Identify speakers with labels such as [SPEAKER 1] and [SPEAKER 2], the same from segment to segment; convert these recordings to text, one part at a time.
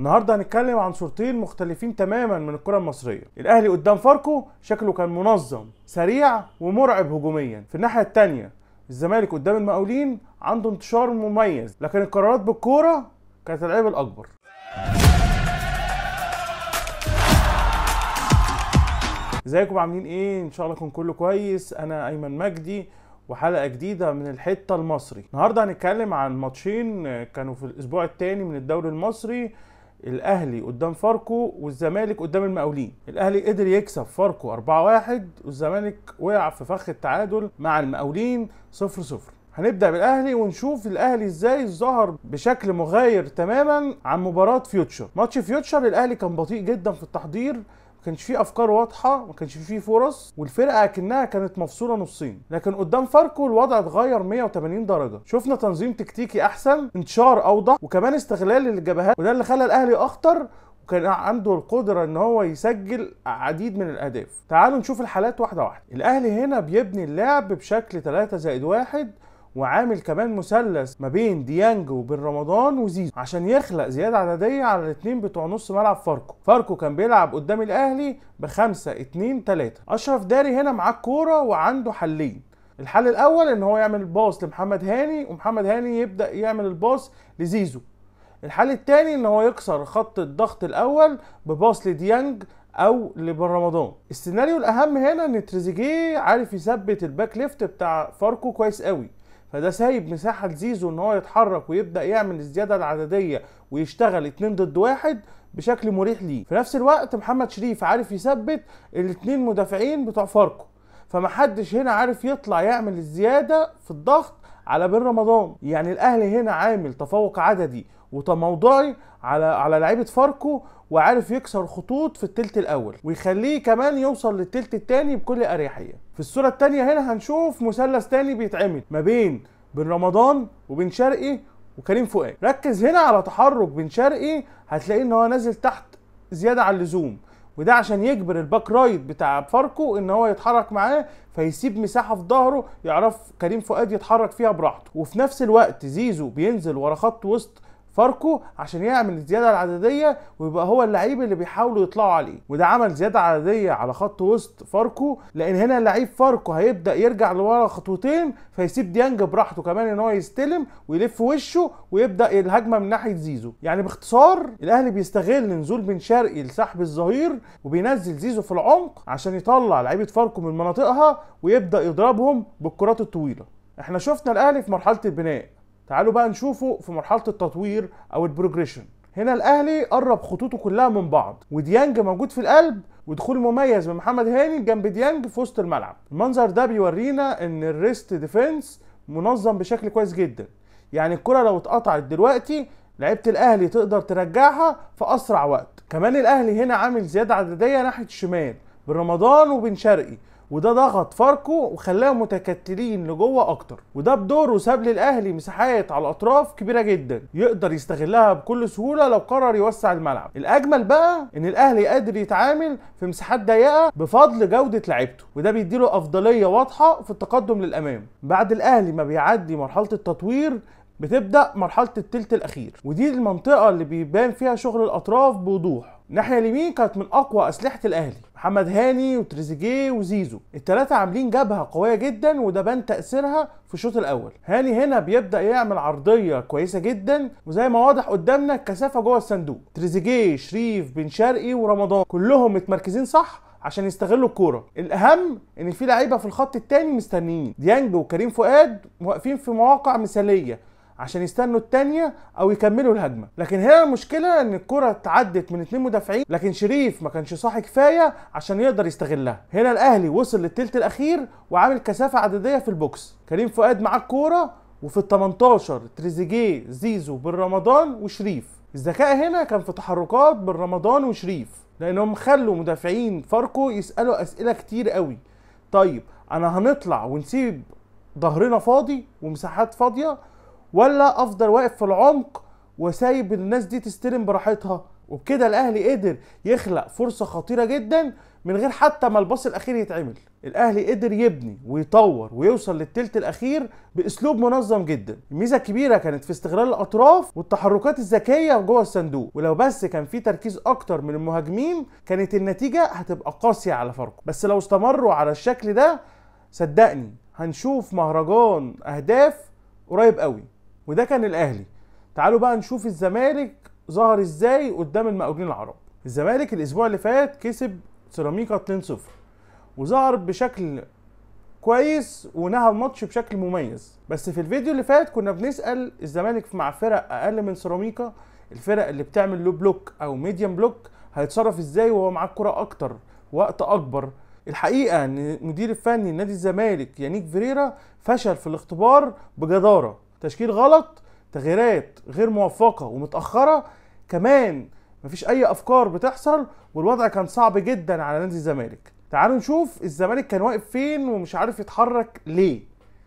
[SPEAKER 1] النهارده هنتكلم عن صورتين مختلفين تماما من الكرة المصرية. الاهلي قدام فاركو شكله كان منظم سريع ومرعب هجوميا. في الناحية التانية الزمالك قدام المقاولين عنده انتشار مميز، لكن القرارات بالكورة كانت العيب الاكبر. ازيكم عاملين ايه؟ ان شاء الله يكون كله كويس. انا ايمن مجدي وحلقة جديدة من الحتة المصري. النهارده هنتكلم عن ماتشين كانوا في الاسبوع الثاني من الدوري المصري، الاهلي قدام فاركو والزمالك قدام المقاولين. الاهلي قدر يكسب فاركو 4-1 والزمالك وقع في فخ التعادل مع المقاولين 0-0. هنبدأ بالاهلي ونشوف الاهلي ازاي ظهر بشكل مغاير تماما عن مباراة فيوتشر. ماتش فيوتشر الاهلي كان بطيء جدا في التحضير، ما كانش فيه افكار واضحه، ما كانش فيه فرص، والفرقه اكنها كانت مفصوله نصين. لكن قدام فاركو الوضع اتغير 180 درجه. شفنا تنظيم تكتيكي احسن، انتشار اوضح، وكمان استغلال للجبهات، وده اللي خلى الاهلي اخطر وكان عنده القدره ان هو يسجل عديد من الاهداف. تعالوا نشوف الحالات واحده واحده. الاهلي هنا بيبني اللعب بشكل 3+1 وعامل كمان مثلث ما بين ديانج وبين رمضان وزيزو عشان يخلق زياده عدديه على الاثنين بتوع نص ملعب فاركو. فاركو كان بيلعب قدام الاهلي ب5-2-3. اشرف داري هنا معاه الكوره وعنده حلين. الحل الاول ان هو يعمل باص لمحمد هاني ومحمد هاني يبدا يعمل الباص لزيزو. الحل الثاني ان هو يكسر خط الضغط الاول بباص لديانج او لبن رمضان. السيناريو الاهم هنا ان تريزيجيه عارف يثبت الباك ليفت بتاع فاركو كويس قوي، فده سايب مساحه لزيزو ان هو يتحرك ويبدا يعمل الزياده العدديه ويشتغل 2 ضد 1 بشكل مريح ليه. في نفس الوقت محمد شريف عارف يثبت الاثنين مدافعين بتوع فاركو، فمحدش هنا عارف يطلع يعمل الزياده في الضغط على بن رمضان. يعني الاهلي هنا عامل تفوق عددي وتموضعي على لعيبه فاركو، وعارف يكسر خطوط في التلت الاول ويخليه كمان يوصل للتلت الثاني بكل اريحيه. في الصوره الثانيه هنا هنشوف مثلث ثاني بيتعمل ما بين بن رمضان وبن شرقي وكريم فؤاد. ركز هنا على تحرك بن شرقي، هتلاقيه ان هو نازل تحت زياده عن اللزوم، وده عشان يجبر الباك رايت بتاع فاركو ان هو يتحرك معاه، فيسيب مساحه في ظهره يعرف كريم فؤاد يتحرك فيها براحته. وفي نفس الوقت زيزو بينزل ورا خط وسط فاركو عشان يعمل الزياده العدديه ويبقى هو اللعيب اللي بيحاولوا يطلعوا عليه، وده عمل زياده عدديه على خط وسط فاركو، لان هنا لعيب فاركو هيبدا يرجع لورا خطوتين فيسيب ديانج براحته كمان ان هو يستلم ويلف وشه ويبدا الهجمه من ناحيه زيزو. يعني باختصار الاهلي بيستغل نزول بن شرقي لسحب الظهير وبينزل زيزو في العمق عشان يطلع لعيبه فاركو من مناطقها ويبدا يضربهم بالكرات الطويله. احنا شفنا الاهلي في مرحله البناء، تعالوا بقى نشوفه في مرحله التطوير او البروجريشن. هنا الاهلي قرب خطوطه كلها من بعض وديانج موجود في القلب، ودخول مميز من محمد هاني جنب ديانج في وسط الملعب. المنظر ده بيورينا ان الريست ديفنس منظم بشكل كويس جدا. يعني الكره لو اتقطعت دلوقتي لعيبه الاهلي تقدر ترجعها في اسرع وقت. كمان الاهلي هنا عامل زياده عدديه ناحيه الشمال برمضان وبن شرقي، وده ضغط فاركو وخلاهم متكتلين لجوه اكتر، وده بدوره ساب للاهلي مساحات على الاطراف كبيره جدا يقدر يستغلها بكل سهوله لو قرر يوسع الملعب. الاجمل بقى ان الاهلي قادر يتعامل في مساحات ضيقه بفضل جوده لعيبته، وده بيديله افضليه واضحه في التقدم للامام. بعد الاهلي ما بيعدي مرحله التطوير بتبدا مرحله التلت الاخير، ودي المنطقه اللي بيبان فيها شغل الاطراف بوضوح. الناحيه اليمين كانت من اقوى اسلحه الاهلي، محمد هاني وتريزيجيه وزيزو، الثلاثه عاملين جبهه قويه جدا وده بان تاثيرها في الشوط الاول. هاني هنا بيبدا يعمل عرضيه كويسه جدا، وزي ما واضح قدامنا الكثافه جوه الصندوق. تريزيجيه، شريف، بن شرقي ورمضان كلهم متمركزين صح عشان يستغلوا الكوره. الاهم ان في لعيبه في الخط الثاني مستنيين، ديانج وكريم فؤاد واقفين في مواقع مثاليه عشان يستنوا الثانيه او يكملوا الهجمه. لكن هنا المشكله ان الكره اتعدت من 2 مدافعين، لكن شريف ما كانش صاحي كفايه عشان يقدر يستغلها. هنا الاهلي وصل للثلث الاخير وعامل كثافه عدديه في البوكس. كريم فؤاد معاه الكوره، وفي ال18 تريزيجيه، زيزو، بن رمضان وشريف. الذكاء هنا كان في تحركات بن رمضان وشريف، لانهم خلوا مدافعين فاركو يسالوا اسئله كتير قوي. طيب انا هنطلع ونسيب ظهرنا فاضي ومساحات فاضيه، ولا افضل واقف في العمق وسايب الناس دي تستلم براحتها. وبكده الاهلي قدر يخلق فرصه خطيره جدا من غير حتى ما الباص الاخير يتعمل. الاهلي قدر يبني ويطور ويوصل للتلت الاخير باسلوب منظم جدا. الميزه الكبيره كانت في استغلال الاطراف والتحركات الذكيه جوه الصندوق، ولو بس كان في تركيز اكتر من المهاجمين كانت النتيجه هتبقى قاسيه على فاركو. بس لو استمروا على الشكل ده صدقني هنشوف مهرجان اهداف قريب قوي. وده كان الاهلي. تعالوا بقى نشوف الزمالك ظهر ازاي قدام المقاولين العرب. الزمالك الاسبوع اللي فات كسب سيراميكا 2-0 وظهر بشكل كويس ونهى الماتش بشكل مميز. بس في الفيديو اللي فات كنا بنسأل الزمالك مع فرق اقل من سيراميكا، الفرق اللي بتعمل لو بلوك او ميديم بلوك، هيتصرف ازاي وهو معاه الكرة اكتر وقت اكبر. الحقيقة ان المدير الفني لنادي الزمالك يانيك فيريرا فشل في الاختبار بجدارة. تشكيل غلط، تغييرات غير موفقة ومتأخرة، كمان مفيش اي افكار بتحصل، والوضع كان صعب جدا على نادي الزمالك. تعالوا نشوف الزمالك كان واقف فين ومش عارف يتحرك ليه.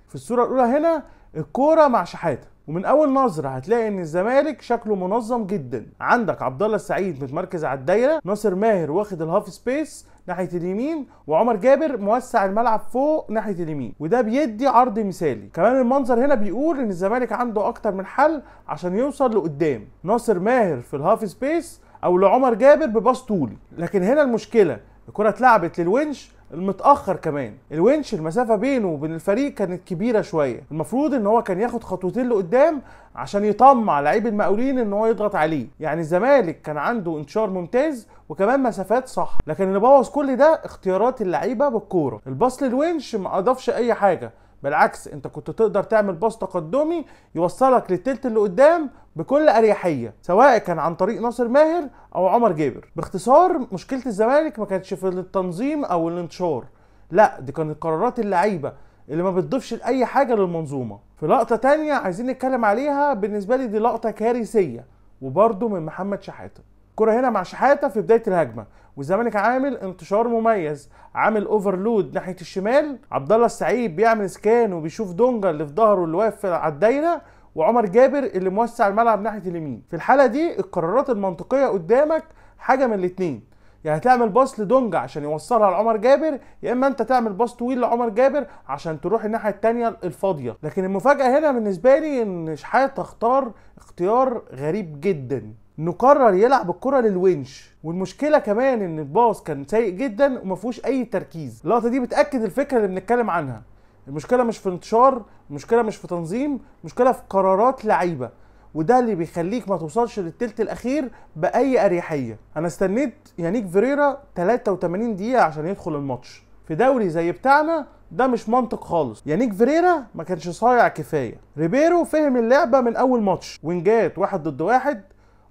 [SPEAKER 1] في الصورة الاولى هنا الكورة مع شحاتة، ومن اول نظرة هتلاقي ان الزمالك شكله منظم جدا. عندك عبد الله السعيد متمركز على الدايرة، ناصر ماهر واخد الهاف سبيس ناحية اليمين، وعمر جابر موسع الملعب فوق ناحية اليمين، وده بيدي عرض مثالي. كمان المنظر هنا بيقول ان الزمالك عنده اكتر من حل عشان يوصل لقدام، ناصر ماهر في الهاف سبيس او لعمر جابر بباص طولي. لكن هنا المشكلة الكرة اتلعبت للونش المتأخر. كمان الونش المسافة بينه وبين الفريق كانت كبيرة شوية، المفروض ان هو كان ياخد خطوتين لقدام عشان يطمع لعيب المقاولين ان هو يضغط عليه. يعني الزمالك كان عنده انتشار ممتاز وكمان مسافات صح، لكن اللي بوظ كل ده اختيارات اللعيبة بالكورة. الباص للونش ما اضافش اي حاجة، بالعكس انت كنت تقدر تعمل باص تقدمي يوصلك للتلت اللي قدام بكل اريحيه، سواء كان عن طريق ناصر ماهر او عمر جابر. باختصار مشكله الزمالك ما كانتش في التنظيم او الانتشار، لا دي كانت قرارات اللعيبه اللي ما بتضيفش لاي حاجه للمنظومه. في لقطه تانية عايزين نتكلم عليها، بالنسبه لي دي لقطه كارثيه وبرده من محمد شحاته. الكرة هنا مع شحاته في بدايه الهجمه، والزمالك عامل انتشار مميز، عامل اوفرلود ناحيه الشمال، عبد الله السعيد بيعمل سكان وبيشوف دونجا اللي في ظهره اللي واقف على الدايره، وعمر جابر اللي موسع الملعب ناحيه اليمين. في الحاله دي القرارات المنطقيه قدامك حاجه من الاثنين، يعني تعمل باص لدونجا عشان يوصلها لعمر جابر، يا اما انت تعمل باص طويل لعمر جابر عشان تروح الناحيه الثانيه الفاضيه. لكن المفاجاه هنا بالنسبه لي ان شحاته اختار اختيار غريب جدا، انه قرر يلعب الكره للونش. والمشكله كمان ان الباص كان سيء جدا وما فيهوش اي تركيز. اللقطه دي بتاكد الفكره اللي بنتكلم عنها، المشكله مش في انتشار، المشكله مش في تنظيم، المشكله في قرارات لعيبه، وده اللي بيخليك ما توصلش للتلت الاخير باي اريحيه. انا استنيت يانيك فيريرا 83 دقيقه عشان يدخل الماتش. في دوري زي بتاعنا ده مش منطق خالص. يانيك فيريرا ما كانش صايع كفايه. ريبيرو فهم اللعبه من اول ماتش، وينجات 1 ضد 1،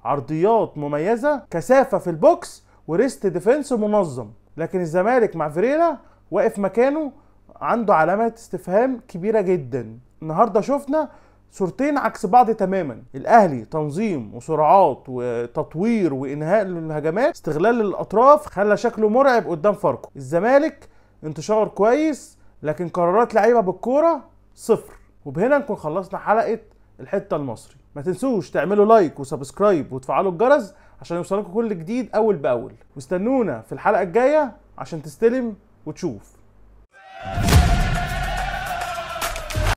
[SPEAKER 1] عرضيات مميزه، كثافه في البوكس، وريست ديفنس منظم. لكن الزمالك مع فيريرا واقف مكانه عنده علامات استفهام كبيره جدا. النهارده شفنا صورتين عكس بعض تماما. الاهلي تنظيم وسرعات وتطوير وانهاء للهجمات، استغلال الاطراف خلى شكله مرعب قدام فاركو. الزمالك انتشار كويس لكن قرارات لعيبه بالكوره صفر. وبهنا نكون خلصنا حلقه الحته المصري. ما تنسوش تعملوا لايك وسبسكرايب وتفعلوا الجرس عشان يوصلكم كل جديد اول باول، واستنونا في الحلقه الجايه عشان تستلم وتشوف.